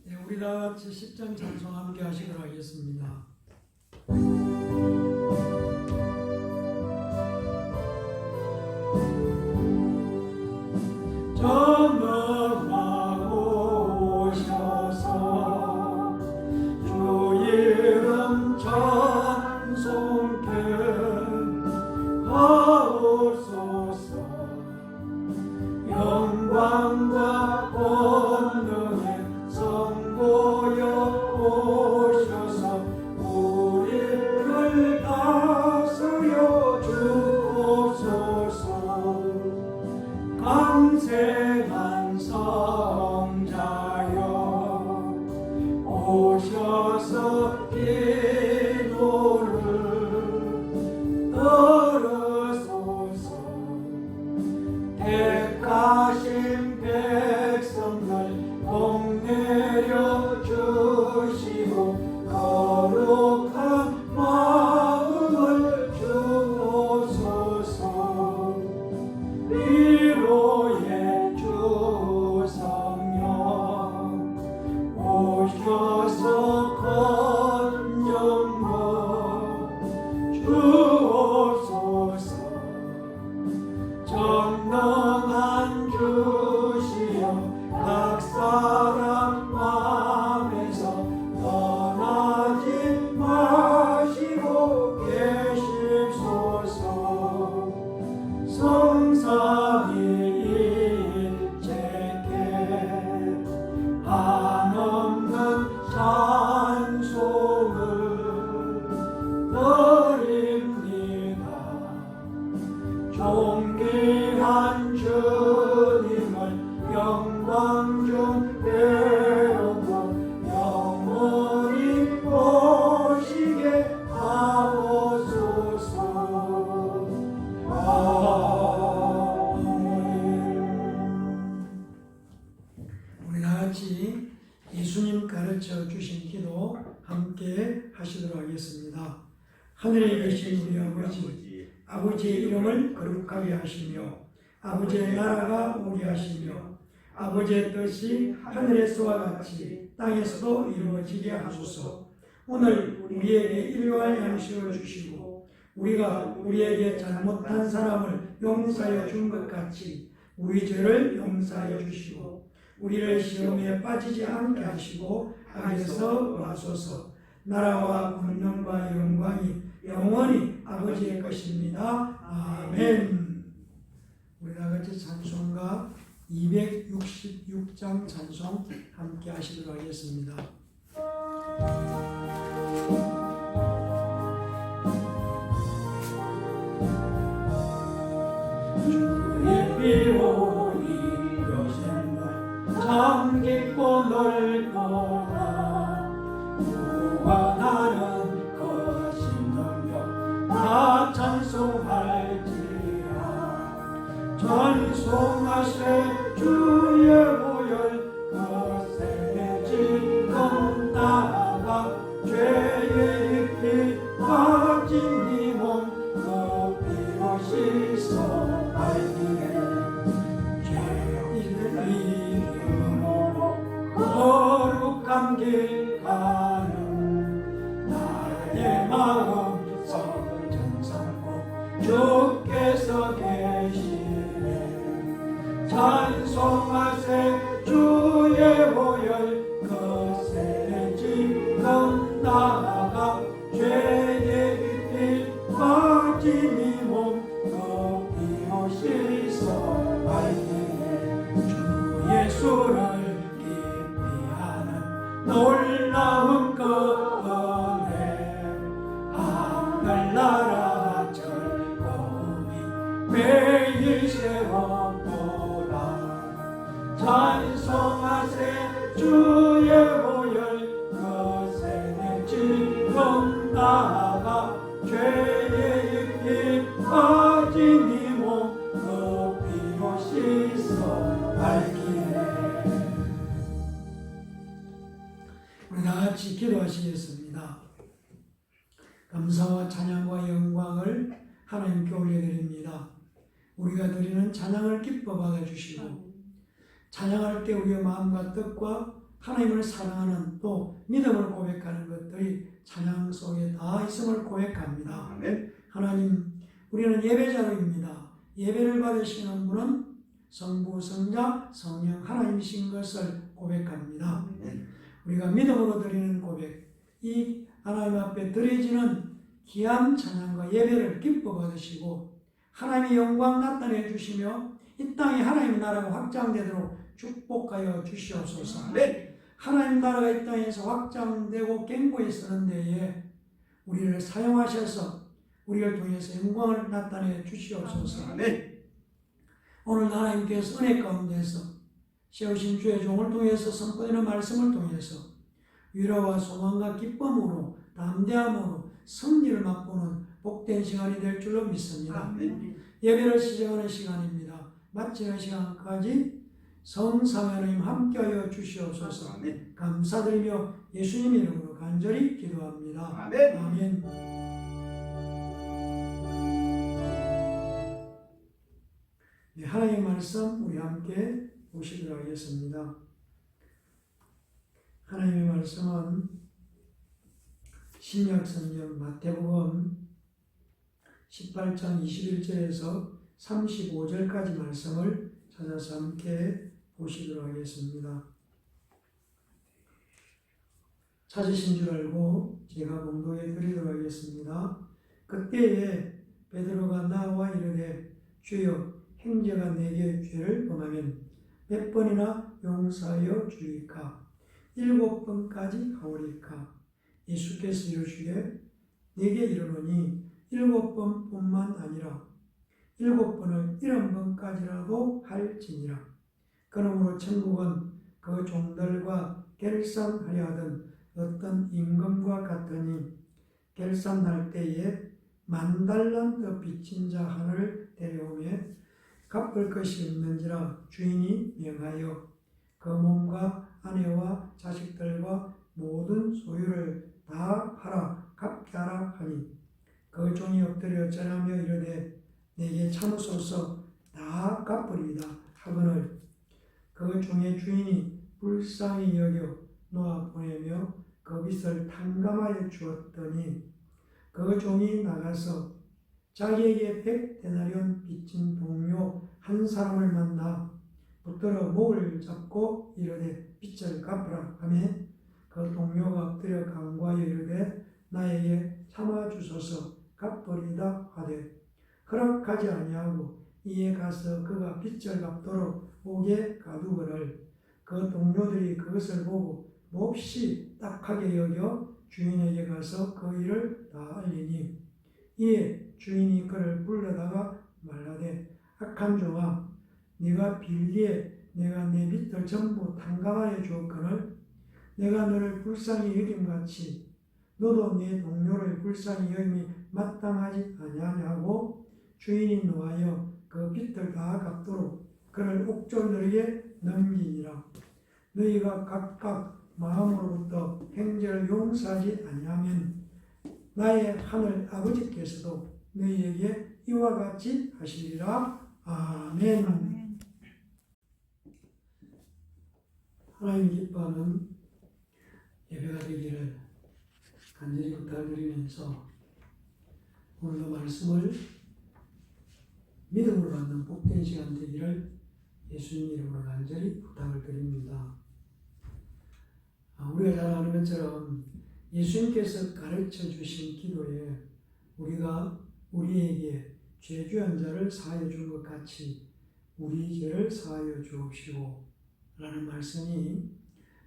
네, 우리 다 같이 10장 찬송 함께 하시도록 하겠습니다. 전능하고 오셔서 주 이름 찬송케 하옵소서. 영광과 권능에 선보여 오셔서 우리를 다스려 주옵소서. 강생한 성자여 오셔서 기도를 들으소서. 택하신 백성들 복내려 주시고 거룩한 마음을 주옵소서. 위로의 주 성령 오셔서 건전거 주옵소서. 전능한 주시여 각 사람 맘에서 떠나지 마시고 계십소서. 성삼위일체께 한없는 찬송을 드립니다. 존귀한 주님을 영광 중 배우고 영원히 보시게 하옵소서. 우리 다같이 예수님 가르쳐 주신 기도 함께 하시도록 하겠습니다. 하늘에 계신 우리 아버지, 아버지의 이름을 거룩하게 하시며 아버지의 나라가 오게 하시며 아버지의 뜻이 하늘에서와 같이 땅에서도 이루어지게 하소서. 오늘 우리에게 일용할 양식을 주시고 우리가 우리에게 잘못한 사람을 용서하여 준 것 같이 우리 죄를 용서하여 주시고 우리를 시험에 빠지지 않게 하시고 악에서 구하소서. 나라와 권능과 영광이 영원히 아버지의 것입니다. 아멘. 우리 다같이 찬송가 266장 찬송 함께 하시도록 하겠습니다. 주의 피로 이루신 참 깊고 넓도다. 무한하는 거신 능력 다 찬송할지라. 찬송하세 주의 보혈 거센 지금 나아가 죄의 피 빠진 이 몸 높이로 씻어 알기에 죄인을 이기므로 거룩한 길 가는 나의 마음 성전삼고 주께서 계시네. 찬송하세 주의 보혈 거센 지금 나아가 죄의 피 빠진 이 몸 높이로 씻어 알기에 주 예수를 깊이 아는 놀라운 그 은혜 하늘나라 즐거움이 매일 새롭도다. 찬송하세 주의 보혈 거센 지금 나아가 죄의 피 빠진 이 몸 높이로 씻어 알기에. 우리 다같이 기도하시겠습니다. 감사와 찬양과 영광을 하나님께 올려드립니다. 우리가 드리는 찬양을 기뻐 받아주시고 찬양할 때 우리의 마음과 뜻과 하나님을 사랑하는 또 믿음을 고백하는 것들이 찬양 속에 다 있음을 고백합니다. 아멘. 하나님, 우리는 예배자로입니다. 예배를 받으시는 분은 성부, 성자, 성령 하나님이신 것을 고백합니다. 아멘. 우리가 믿음으로 드리는 고백, 이 하나님 앞에 드려지는 귀한 찬양과 예배를 기뻐 받으시고 하나님의 영광 나타내 주시며 이 땅에 하나님의 나라가 확장되도록 축복하여 주시옵소서. 아멘. 하나님 나라가 이 땅에서 확장되고 견고히 서는 데에 우리를 사용하셔서 우리를 통해서 영광을 나타내 주시옵소서. 아멘. 오늘 하나님께서 은혜 가운데서 세우신 주의 종을 통해서 선포되는 말씀을 통해서 위로와 소망과 기쁨으로 담대함으로 승리를 맛보는 복된 시간이 될 줄로 믿습니다. 아멘. 예배를 시작하는 시간입니다. 마치는 시간까지 성삼위 하나님 함께하여 주시옵소서. 아멘. 감사드리며 예수님 이름으로 간절히 기도합니다. 아멘. 아멘. 네, 하나님의 말씀 우리 함께 보시도록 하겠습니다. 하나님의 말씀은 신약성경 마태복음 18장 21절에서 35절까지 말씀을 찾아서 함께 보시도록 하겠습니다. 찾으신 줄 알고 제가 봉독해 드리도록 하겠습니다. 그때에 베드로가 나와 이르되 주여 형제가 내게 죄를 범하면 몇 번이나 용서하여 주리까? 7번까지 하오리까? 예수께서 이르시되 내게 이르노니 7번뿐만 아니라 7번을 70번까지라도 할지니라. 그러므로 천국은 그 종들과 결산하려 하던 어떤 임금과 같으니 결산할 때에 10,000달란트 빚진 자 하나를 데려오매 갚을 것이 없는지라 주인이 명하여 그 몸과 아내와 자식들과 모든 소유를 다 팔아 갚게 하라 하니 그 종이 엎드려 절하며 이르되 내게 참으소서 다 갚으리이다 하거늘 그 종의 주인이 불쌍히 여겨 놓아 보내며 그 빚을 탕감하여 주었더니 그 종이 나가서 자기에게 100데나리온 빚진 동료 한 사람을 만나 붙들어 목을 잡고 이르되 빚을 갚으라 하며 그 동료가 엎드려 간구하여 이르되 나에게 참아주소서 갚으리다 하되 허락하지 아니하고 이에 가서 그가 빚을 갚도록 옥에 가두거늘 그 동료들이 그것을 보고 몹시 딱하게 여겨 주인에게 가서 그 일을 다 알리니 이에 주인이 그를 불러다가 말하되 악한 종아 네가 빌기에 내가 내 빚을 전부 탕감하여 주었거늘 내가 너를 불쌍히 여김같이 너도 네 동료를 불쌍히 여김이 마땅하지 아니하냐고 주인이 노하여 그 빚을 다 갚도록 그를 옥졸들에게 넘기니라. 너희가 각각 마음으로부터 형제를 용서하지 아니하면 나의 하늘 아버지께서도 너희에게 이와 같이 하시리라. 아멘. 하나님 기뻐하는 예배가 되기를 간절히 부탁드리면서 오늘도 말씀을 믿음으로 받는 복된 시간 되기를 예수님 이름으로 간절히 부탁을 드립니다. 우리가 잘 아는 것처럼 예수님께서 가르쳐 주신 기도에 우리가 우리에게 죄주한 자를 사하여 준 것 같이 우리 죄를 사하여 주옵시고 라는 말씀이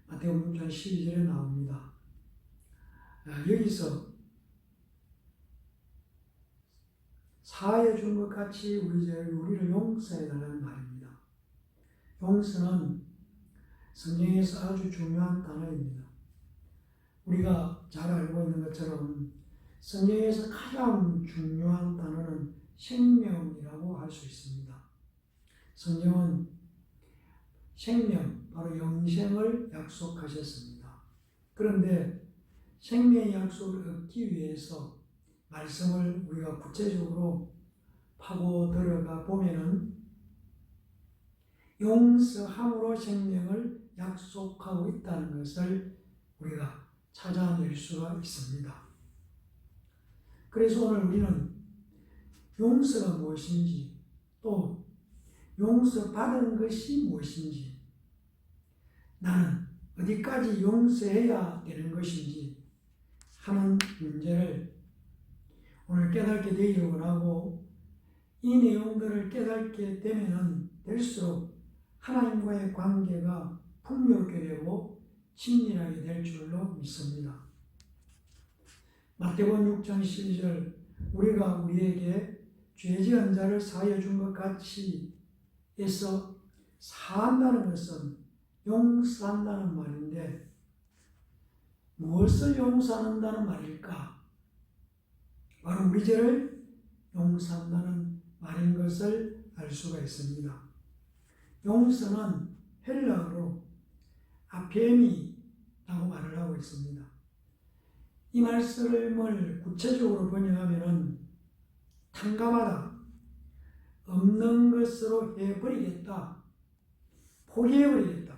마태복음 6장 12절에 나옵니다. 여기서 사하여 준 것 같이 우리 죄를 우리를 용서해 달라는 말입니다. 용서는 성경에서 아주 중요한 단어입니다. 우리가 잘 알고 있는 것처럼 성경에서 가장 중요한 단어는 생명이라고 할 수 있습니다. 성경은 생명, 바로 영생을 약속하셨습니다. 그런데 생명의 약속을 얻기 위해서 말씀을 우리가 구체적으로 파고 들어가 보면은 용서함으로 생명을 약속하고 있다는 것을 우리가 찾아낼 수가 있습니다. 그래서 오늘 우리는 용서가 무엇인지, 또 용서받은 것이 무엇인지, 나는 어디까지 용서해야 되는 것인지 하는 문제를 오늘 깨닫게 되기를 원하고, 이 내용들을 깨닫게 되면 될수록 하나님과의 관계가 풍요롭게 되고 친밀하게 될 줄로 믿습니다. 마태복음 6장 12절, 우리가 우리에게 죄 지은 자를 사하여 준 것 같이 해서 사한다는 것은 용서한다는 말인데, 무엇을 용서한다는 말일까? 바로 우리 죄를 용서한다는 말인 것을 알 수가 있습니다. 용서는 헬라어로 아페미라고 말을 하고 있습니다. 이 말씀을 구체적으로 번역하면 탕감하다, 없는 것으로 해버리겠다, 포기해버리겠다,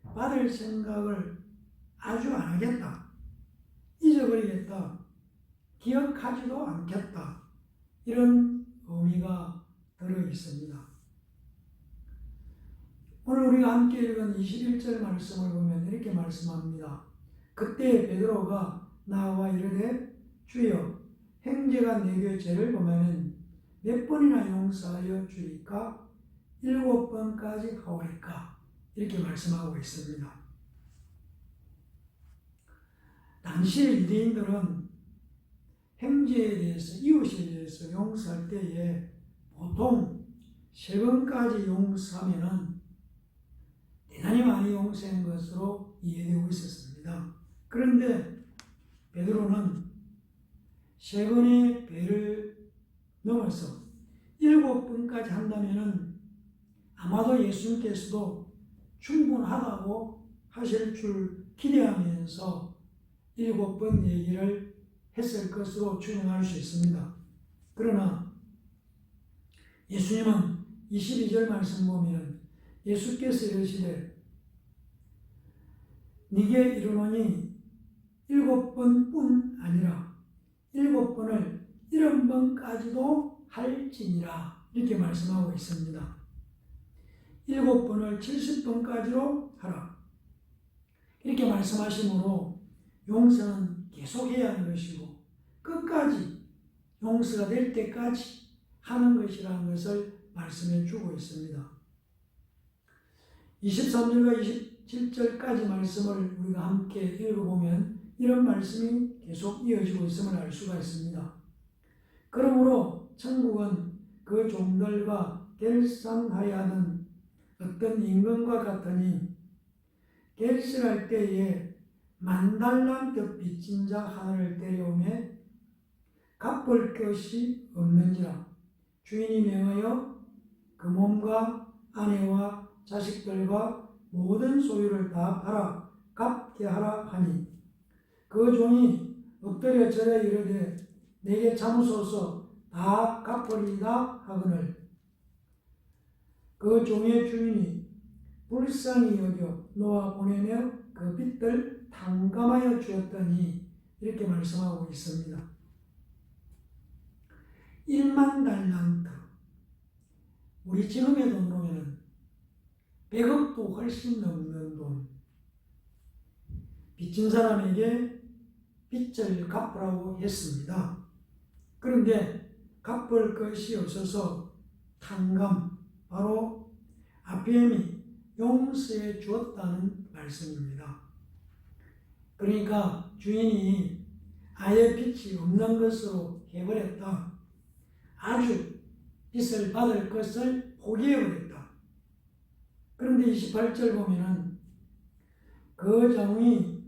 받을 생각을 아주 안 하겠다, 잊어버리겠다, 기억하지도 않겠다, 이런 의미가 들어 있습니다. 오늘 우리가 함께 읽은 21절 말씀을 보면 이렇게 말씀합니다. 그때 베드로가 나와 이르되 주여, 형제가 내게 죄를 범하면 몇 번이나 용서하여 주리까? 7번까지 하오리까? 이렇게 말씀하고 있습니다. 당시 유대인들은 형제에 대해서, 이웃에 대해서 용서할 때에 보통 3번까지 용서하면은 대단히 많이 용서한 것으로 이해되고 있었습니다. 그런데 베드로는 3번의 배를 넘어서 7번까지 한다면은 아마도 예수님께서도 충분하다고 하실 줄 기대하면서 7번 얘기를 했을 것으로 추정할 수 있습니다. 그러나 예수님은 22절 말씀 보면 예수께서 이르시되 네게 이르노니 7번뿐 아니라 7번을 70번까지도 할지니라, 이렇게 말씀하고 있습니다. 7번을 70번까지로 하라, 이렇게 말씀하시므로 용서는 계속해야 하는 것이고 끝까지 용서가 될 때까지 하는 것이라는 것을 말씀해 주고 있습니다. 23절과 27절까지 말씀을 우리가 함께 읽어보면 이런 말씀이 계속 이어지고 있음을 알 수가 있습니다. 그러므로 천국은 그 종들과 결산하여 하는 어떤 임금과 같으니 결실할 때에 10,000달란트 빚진 자 하나를 데려오매 갚을 것이 없는지라 주인이 명하여 그 몸과 아내와 자식들과 모든 소유를 다 팔아 갚게 하라 하니 그 종이 엎드려 절에 이르되 내게 참으소서 다 갚으리이다 하거늘 그 종의 주인이 불쌍히 여겨 놓아 보내며 그 빚들 탕감하여 주었더니, 이렇게 말씀하고 있습니다. 10,000달란트, 우리 지금의 돈으로 보면 100억도 훨씬 넘는 돈, 빚진 사람에게 빚을 갚으라고 했습니다. 그런데 갚을 것이 없어서 탕감, 바로 아페미, 용서해 주었다는 말씀입니다. 그러니까 주인이 아예 빚이 없는 것으로 해버렸다. 아주 빚을 받을 것을 포기해버렸다. 그런데 28절 보면은 그 종이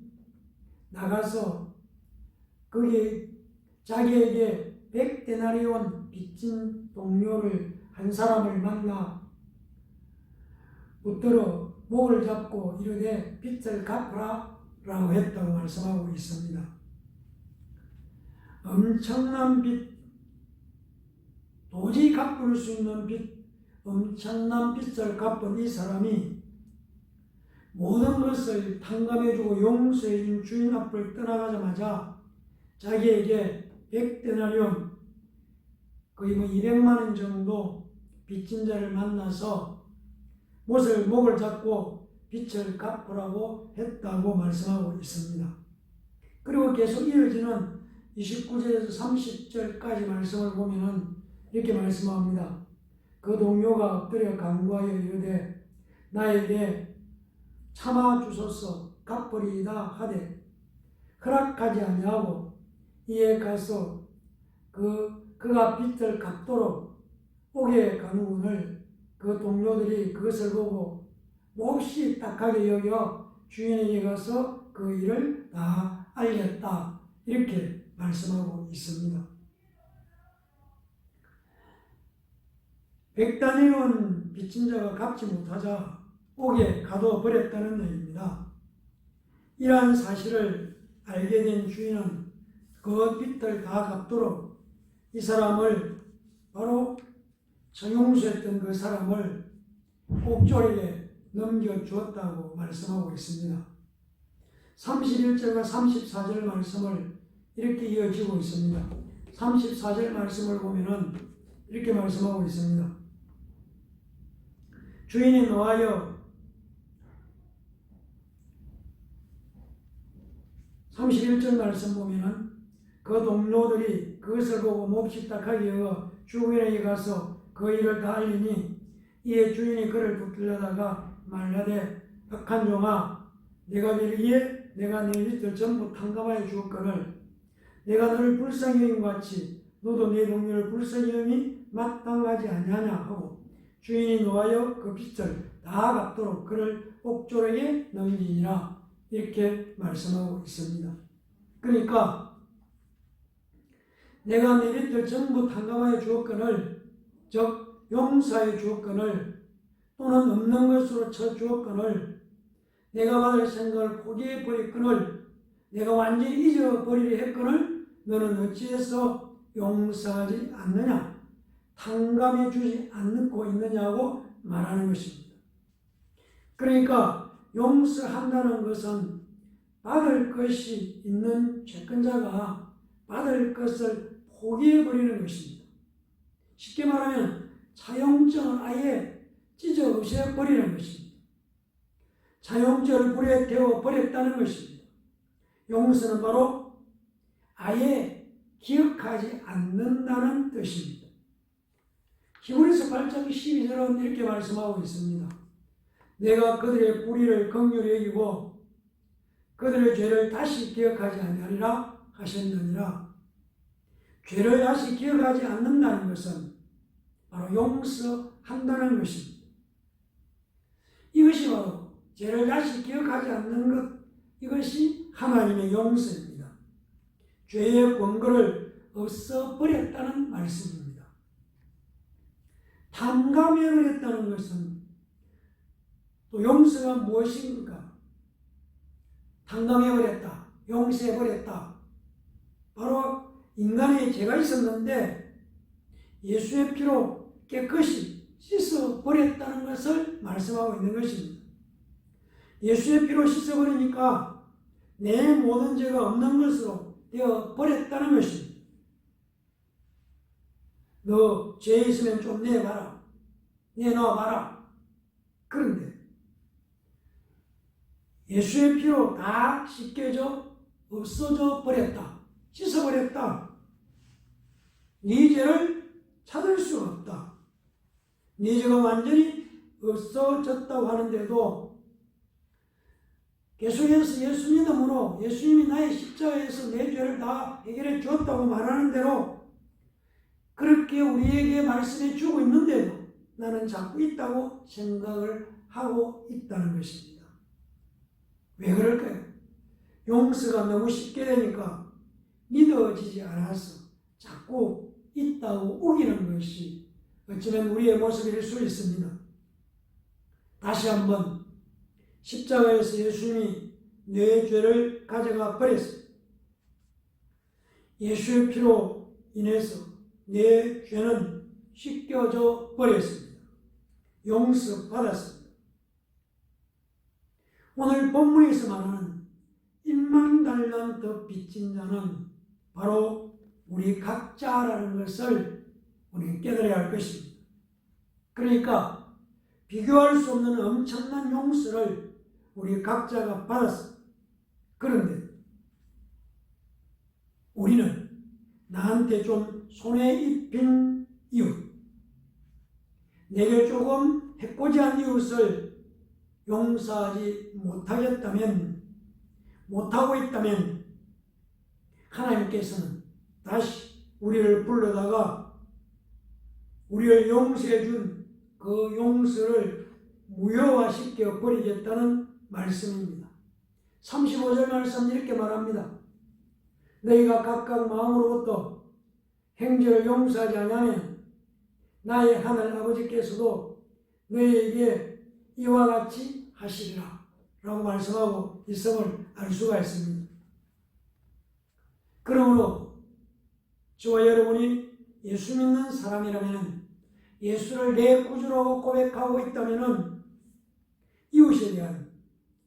나가서 거기 자기에게 100데나리온 빚진 동료를 한 사람을 만나 붙들어 목을 잡고 이르되 빚을 갚으라 라고 했다고 말씀하고 있습니다. 엄청난 빚, 도저히 갚을 수 있는 빚, 엄청난 빚을 갚은 이 사람이 모든 것을 탕감해주고 용서해준 주인 앞을 떠나가자마자 자기에게 100데나리온, 거의 200만 원 정도 빚진 자를 만나서 목을 잡고 빚을 갚으라고 했다고 말씀하고 있습니다. 그리고 계속 이어지는 29절에서 30절까지 말씀을 보면 이렇게 말씀합니다. 그 동료가 엎드려 간구하여 이르되 나에게 참아 주소서 갚으리이다 하되 허락하지 아니하고 이에 가서 그가 빚을 갚도록 옥에 가누거늘 그 동료들이 그것을 보고 몹시 딱하게 여겨 주인에게 가서 그 일을 다 알렸다. 이렇게 말씀하고 있습니다. 100데나리온 빚진 자가 갚지 못하자 옥에 가둬버렸다는 얘기입니다. 이러한 사실을 알게 된 주인은 그 빚을 다 갚도록 이 사람을, 바로 정용수했던 그 사람을 옥졸에게 넘겨주었다고 말씀하고 있습니다. 31절과 34절 말씀을 이렇게 이어지고 있습니다. 34절 말씀을 보면은 이렇게 말씀하고 있습니다. 주인이 노하여 31절 말씀 보면은 그 동료들이 그것을 보고 몹시 딱하게 여겨 주인에게 가서 그 일을 다 알리니 이에 주인이 그를 붙들려다가 말하되 악한 종아, 내가 너희에 내가 네 빚을 전부 탕감하여 주었거늘 내가 너를 불쌍히 여긴 같이 너도 네 동료를 불쌍히 여김이 마땅하지 아니하냐 하고 주인이 노하여 그 빚을 다 갚도록 그를 옥졸에게 넘기니라. 이렇게 말씀하고 있습니다. 그러니까 내가 네 빚을 전부 탕감하여 주었거늘, 즉 용서하여 주었거늘 또는 없는 것으로 쳐 주었거늘 내가 받을 생각을 포기해 버렸거늘 내가 완전히 잊어버리려 했거늘 너는 어찌해서 용서하지 않느냐, 탕감해 주지 않고 있느냐고 말하는 것입니다. 그러니까 용서한다는 것은 받을 것이 있는 채권자가 받을 것을 포기해버리는 것입니다. 쉽게 말하면 차용증을 아예 찢어 없애버리는 것입니다. 차용증을 불에 태워버렸다는 것입니다. 용서는 바로 아예 기억하지 않는다는 뜻입니다. 히브리서 8장 12절은 이렇게 말씀하고 있습니다. 내가 그들의 불의를 긍휼히 여기고 그들의 죄를 다시 기억하지 아니하리라 하셨느니라. 죄를 다시 기억하지 않는다는 것은 바로 용서한다는 것입니다. 이것이 바로 죄를 다시 기억하지 않는 것, 이것이 하나님의 용서입니다. 죄의 권고를 없애버렸다는 말씀입니다. 탕감해버렸다는 것은 또 용서가 무엇입니까? 탕감해버렸다, 용서해버렸다. 바로 인간의 죄가 있었는데 예수의 피로 깨끗이 씻어버렸다는 것을 말씀하고 있는 것입니다. 예수의 피로 씻어버리니까 내 모든 죄가 없는 것으로 되어버렸다는 것입니다. 너 죄 있으면 좀 내봐라, 내놔봐라. 그런데 예수의 피로 다 씻겨져 없어져 버렸다, 씻어버렸다. 네 죄를 찾을 수 없다. 네 죄가 완전히 없어졌다고 하는데도 계속해서 예수 믿음으로 예수님이 나의 십자가에서 내 죄를 다 해결해 주었다고 말하는 대로 그렇게 우리에게 말씀해 주고 있는데도 나는 자꾸 있다고 생각을 하고 있다는 것입니다. 왜 그럴까요? 용서가 너무 쉽게 되니까 믿어지지 않아서 자꾸 있다고 우기는 것이 어쩌면 우리의 모습일 수 있습니다. 다시 한번 십자가에서 예수님이 내 죄를 가져가 버렸습니다. 예수의 피로 인해서 내 죄는 씻겨져 버렸습니다. 용서받았습니다. 오늘 본문에서 말하는 10,000달란트 빚진 자는 바로 우리 각자라는 것을 우리 깨달아야 할 것입니다. 그러니까 비교할 수 없는 엄청난 용서를 우리 각자가 받았습니다. 그런데 우리는 나한테 좀 손해 입힌 이웃, 내게 조금 해코지한 이웃을 용서하지 못하고 있다면 하나님께서는 다시 우리를 불러다가 우리를 용서해 준 그 용서를 무효화시켜 버리겠다는 말씀입니다. 35절 말씀 이렇게 말합니다. 너희가 각각 마음으로부터 형제를 용서하지 않으면 나의 하늘 아버지께서도 너희에게 이와 같이 하시리라 라고 말씀하고 있음을 알 수가 있습니다. 그러므로 저와 여러분이 예수 믿는 사람이라면, 예수를 내 구주로 고백하고 있다면 이웃에 대한,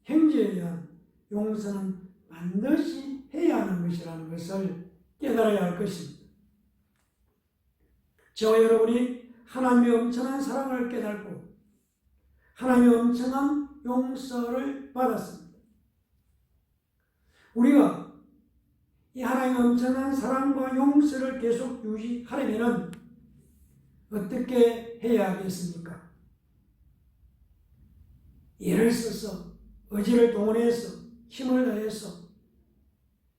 형제에 대한 용서는 반드시 해야 하는 것이라는 것을 깨달아야 할 것입니다. 저와 여러분이 하나님의 엄청난 사랑을 깨닫고 하나님의 엄청난 용서를 받았습니다. 우리가 이 하나님의 엄청난 사랑과 용서를 계속 유지하려면 어떻게 해야 하겠습니까? 예를 써서, 의지를 동원해서, 힘을 다해서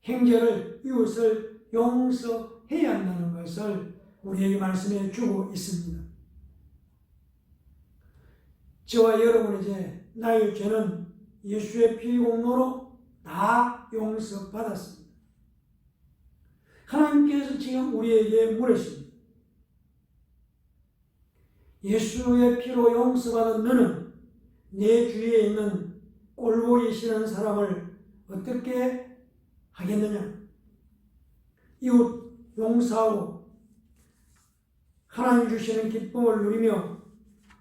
형제를, 이웃을 용서해야 한다는 것을 우리에게 말씀해 주고 있습니다. 저와 여러분, 이제 나의 죄는 예수의 피 공로로 다 용서받았습니다. 하나님께서 지금 우리에게 물으십니다. 예수의 피로 용서받은 너는 내 주위에 있는 꼴보기 싫은 사람을 어떻게 하겠느냐? 이웃 용서하고 하나님 주시는 기쁨을 누리며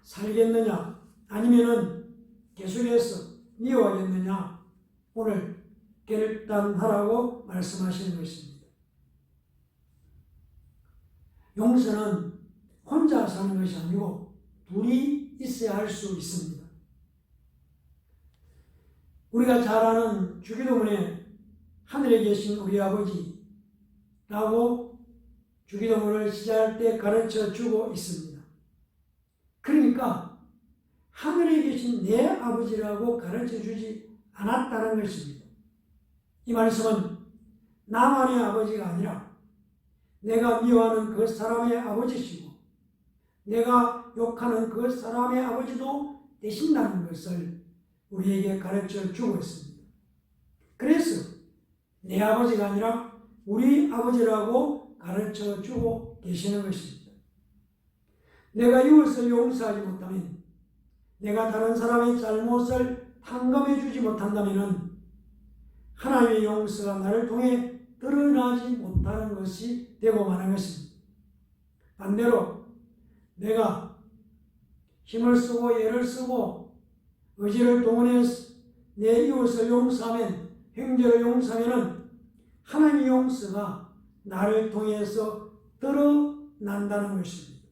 살겠느냐? 아니면은 계속해서 미워하겠느냐? 오늘 결단하라고 말씀하시는 것입니다. 용서는 혼자 사는 것이 아니고 둘이 있어야 할 수 있습니다. 우리가 잘 아는 주기도문에 하늘에 계신 우리 아버지라고 주기도문을 시작할 때 가르쳐 주고 있습니다. 그러니까 하늘에 계신 내 아버지라고 가르쳐 주지 않았다는 것입니다. 이 말씀은 나만의 아버지가 아니라 내가 미워하는 그 사람의 아버지시고 내가 욕하는 그 사람의 아버지도 되신다는 것을 우리에게 가르쳐 주고 있습니다. 그래서 내 아버지가 아니라 우리 아버지라고 가르쳐 주고 계시는 것입니다. 내가 이웃을 용서하지 못하면, 내가 다른 사람의 잘못을 탕감해 주지 못한다면 하나님의 용서가 나를 통해 드러나지 못하는 것이 되고 마는 것입니다. 반대로 내가 힘을 쓰고 애를 쓰고 의지를 동원해서 내 이웃을 용서하면, 형제를 용서하면 하나님의 용서가 나를 통해서 드러난다는 것입니다.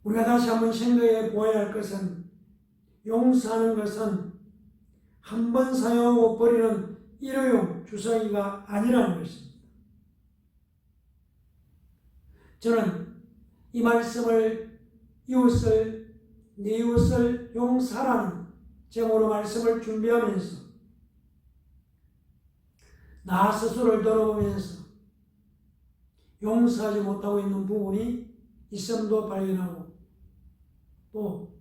우리가 다시 한번 생각해 보아야 할 것은, 용서하는 것은 한 번 사용하고 버리는 일회용 주사위가 아니라는 것입니다. 저는 이 말씀을 내 이웃을 용서하라는 제목으로 말씀을 준비하면서 나 스스로를 돌아보면서 용서하지 못하고 있는 부분이 있음도 발견하고, 또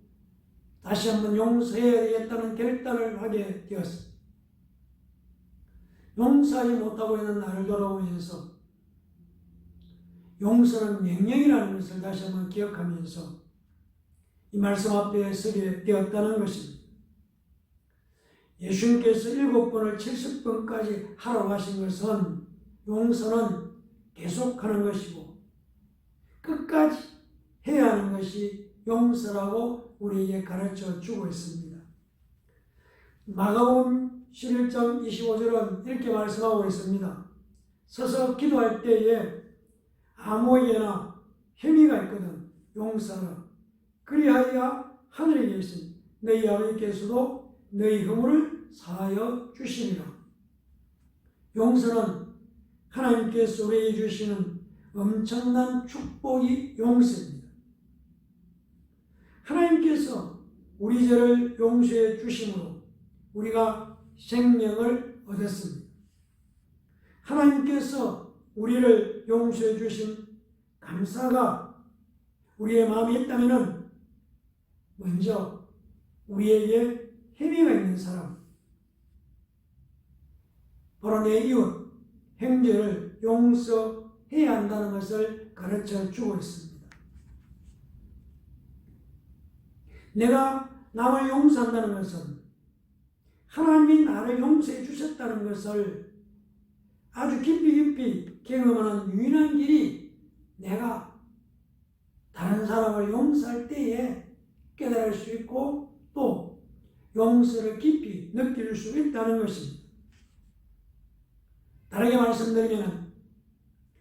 다시 한번 용서해야 되겠다는 결단을 하게 되었습니다. 용서하지 못하고 있는 나를 돌아보면서 용서는 명령이라는 것을 다시 한번 기억하면서 이 말씀 앞에 서게 되었다는 것입니다. 예수님께서 7번을 70번까지 하라고 하신 것은 용서는 계속하는 것이고 끝까지 해야 하는 것이 용서라고 우리에게 가르쳐 주고 있습니다. 마가복음 11장 25절은 이렇게 말씀하고 있습니다. 서서 기도할 때에 아무에게나 혐의가 있거든 용서하라. 그리하여 하늘에 계신 너희 아버지께서도 너희 허물을 사하여 주시리라. 용서는 하나님께서 우리에게 주시는 엄청난 축복이 용서입니다. 하나님께서 우리 죄를 용서해 주심으로 우리가 생명을 얻었습니다. 하나님께서 우리를 용서해 주신 감사가 우리의 마음에 있다면 먼저 우리에게 혐의가 있는 사람, 바로 내 이웃, 형제를 용서해야 한다는 것을 가르쳐 주고 있습니다. 내가 남을 용서한다는 것은 하나님이 나를 용서해 주셨다는 것을 아주 깊이 경험하는 유일한 길이 내가 다른 사람을 용서할 때에 깨달을 수 있고 또 용서를 깊이 느낄 수 있다는 것입니다. 다르게 말씀드리면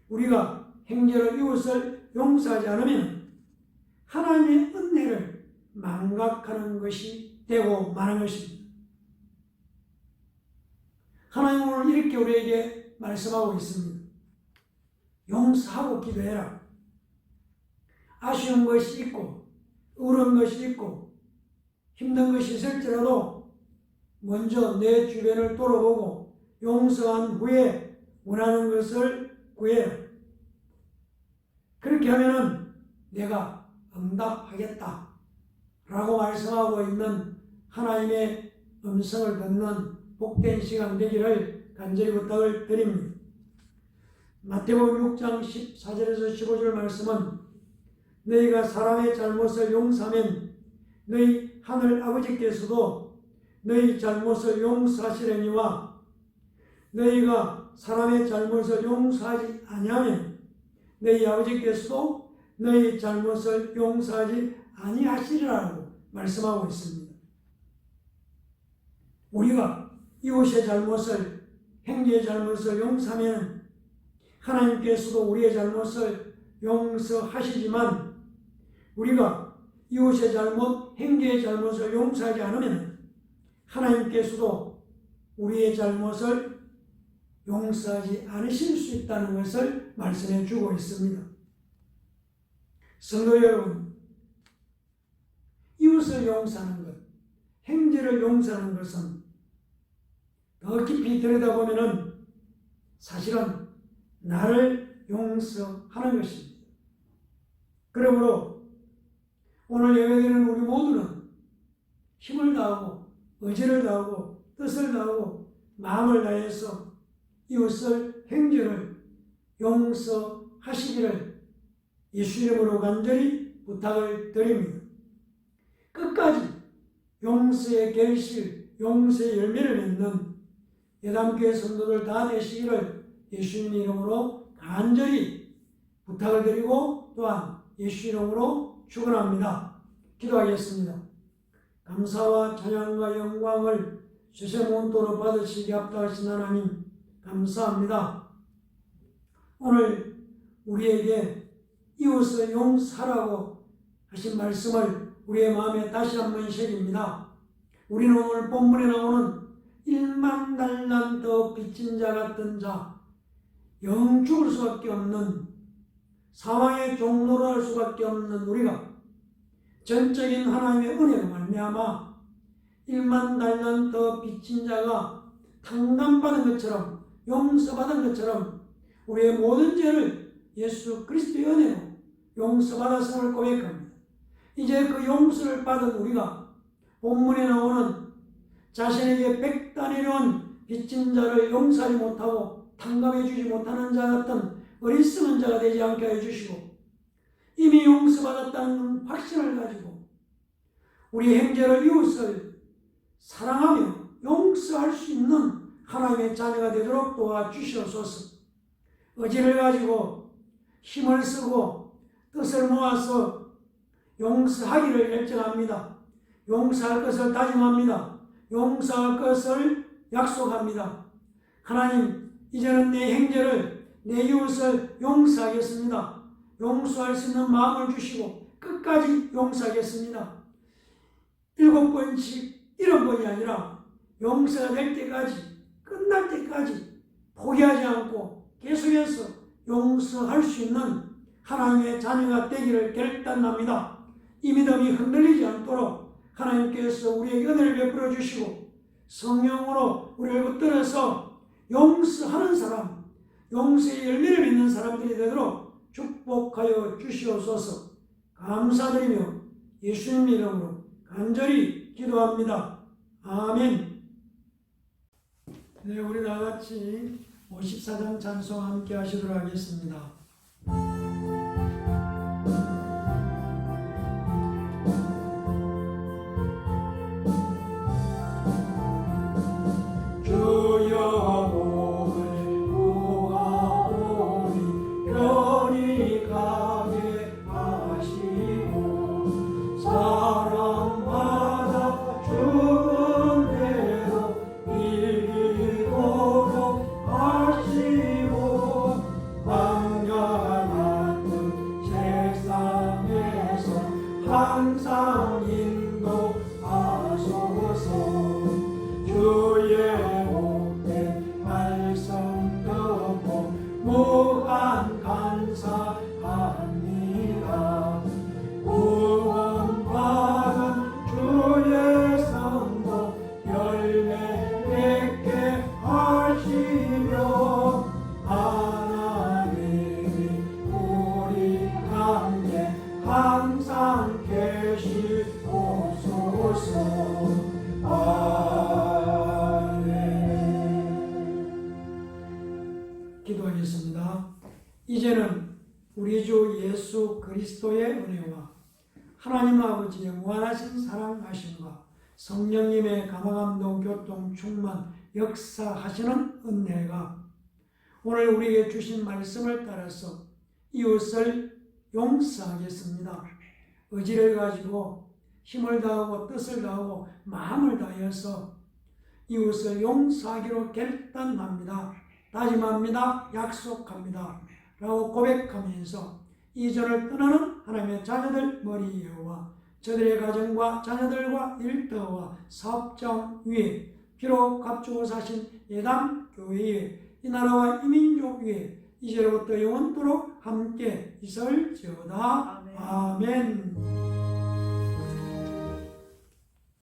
우리가 형제를 이웃을 용서하지 않으면 하나님의 은혜를 망각하는 것이 되고 마는 것입니다. 하나님은 오늘 이렇게 우리에게 말씀하고 있습니다. 용서하고 기도해라. 아쉬운 것이 있고 어려운 것이 있고 힘든 것이 있을지라도 먼저 내 주변을 돌아보고 용서한 후에 원하는 것을 구해라. 그렇게 하면은 내가 응답하겠다 라고 말씀하고 있는 하나님의 음성을 듣는 복된 시간 되기를 간절히 부탁을 드립니다. 마태복음 6장 14절에서 15절 말씀은 너희가 사람의 잘못을 용서하면 너희 하늘 아버지께서도 너희 잘못을 용서하시려니와 너희가 사람의 잘못을 용서하지 아니하면 너희 아버지께서도 너희 잘못을 용서하지 아니하시리라고 말씀하고 있습니다. 우리가 이웃의 잘못을, 형제의 잘못을 용서하면 하나님께서도 우리의 잘못을 용서하시지만 우리가 이웃의 잘못, 형제의 잘못을 용서하지 않으면 하나님께서도 우리의 잘못을 용서하지 않으실 수 있다는 것을 말씀해 주고 있습니다. 성도 여러분, 이웃을 용서하는 것, 형제를 용서하는 것은 더 깊이 들여다보면 사실은 나를 용서하는 것입니다. 그러므로 오늘 예배드리는 우리 모두는 힘을 다하고 의지를 다하고 뜻을 다하고 마음을 다해서 이웃을 형제를 용서하시기를 예수 이름으로 간절히 부탁을 드립니다. 끝까지 용서의 결실, 용서의 열매를 맺는 예담교회 성도들 다 되시기를 예수님 이름으로 간절히 부탁을 드리고 또한 예수 이름으로 축원합니다. 기도하겠습니다. 감사와 찬양과 영광을 세세문도로 받으시기 합당하신 하나님 감사합니다. 오늘 우리에게 이웃을 용서하라고 하신 말씀을 우리의 마음에 다시 한번 새깁니다. 우리는 오늘 본문에 나오는 1만 달란트 빚진 자 같은 자, 영 죽을 수밖에 없는 사망의 종로로 할 수밖에 없는 우리가 전적인 하나님의 은혜로 말미암아 1만 달란트 빚진 자가 탕감받은 것처럼 용서받은 것처럼 우리의 모든 죄를 예수 그리스도의 은혜로 용서받았음을 고백합니다. 이제 그 용서를 받은 우리가 본문에 나오는 자신에게 백단이려온 빚진 자를 용서하지 못하고 탕감해 주지 못하는 자 같은 어리석은 자가 되지 않게 해주시고 이미 용서받았다는 확신을 가지고 우리 형제를 이웃을 사랑하며 용서할 수 있는 하나님의 자녀가 되도록 도와주시옵소서. 의지를 가지고 힘을 쓰고 뜻을 모아서 용서하기를 결정합니다. 용서할 것을 다짐합니다. 용서할 것을 약속합니다. 하나님, 이제는 내 행제를, 내 이웃을 용서하겠습니다. 용서할 수 있는 마음을 주시고 끝까지 용서하겠습니다. 7번씩 7번이 아니라 용서가 될 때까지, 끝날 때까지 포기하지 않고 계속해서 용서할 수 있는 하나님의 자녀가 되기를 결단합니다. 이 믿음이 흔들리지 않도록 하나님께서 우리에게 은혜를 베풀어 주시고 성령으로 우리를 붙들어서 용서하는 사람, 용서의 열매를 맺는 사람들이 되도록 축복하여 주시옵소서. 감사드리며 예수님 이름으로 간절히 기도합니다. 아멘. 네, 우리 다 같이 54장 찬송 함께 하시도록 하겠습니다. 항상 인도하소서. 주의 복된 말씀 듣고 무한 감사합니다. 구원받은 주의 성도 열매 맺게 하시며 하나님이 우리 함께 항상 계시옵소서. 아멘. 기도하겠습니다. 이제는 우리 주 예수 그리스도의 은혜와 하나님 아버지의 무한하신 사랑하심과 성령님의 감화감동 교통 충만 역사하시는 은혜가 오늘 우리에게 주신 말씀을 따라서 이웃을 용서하겠습니다. 의지를 가지고 힘을 다하고 뜻을 다하고 마음을 다해서 이웃을 용서하기로 결단합니다. 다짐합니다. 약속합니다. 라고 고백하면서 이전을 떠나는 하나님의 자녀들 머리와 저들의 가정과 자녀들과 일터와 사업장 위에 비록 값주고 사신 예담 교회에 이 나라와 이 민족 위에 이제로부터 영원토록 함께 있을지어다. 아멘.